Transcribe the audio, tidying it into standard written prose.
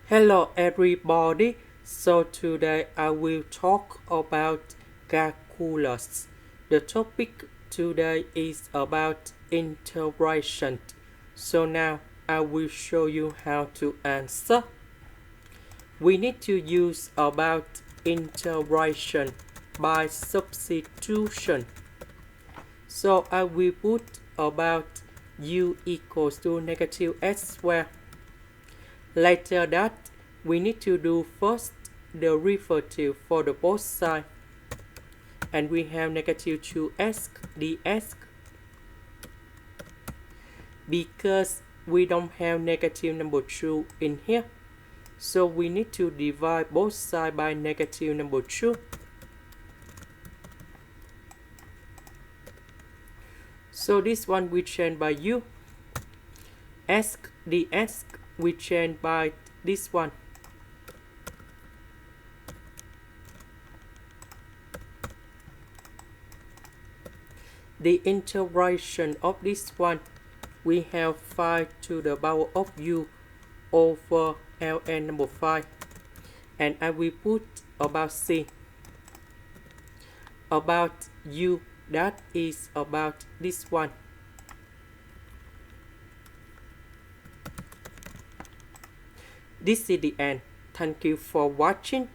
Hello everybody. So today I will talk about calculus. The topic today is about integration. So now I will show you how to answer. We need to use about integration by substitution. So I will put about u equals to negative x squared. Later that, we need to do first the derivative for the both sides. And we have negative 2x dx. Because we don't have negative number 2 in here, so we need to divide both sides by negative number 2. So this one we change by u. S dx we change by this one. The integration of this one, we have 5 to the power of u over ln number 5. And I will put about c. About u, that is about this one. This is the end. Thank you for watching.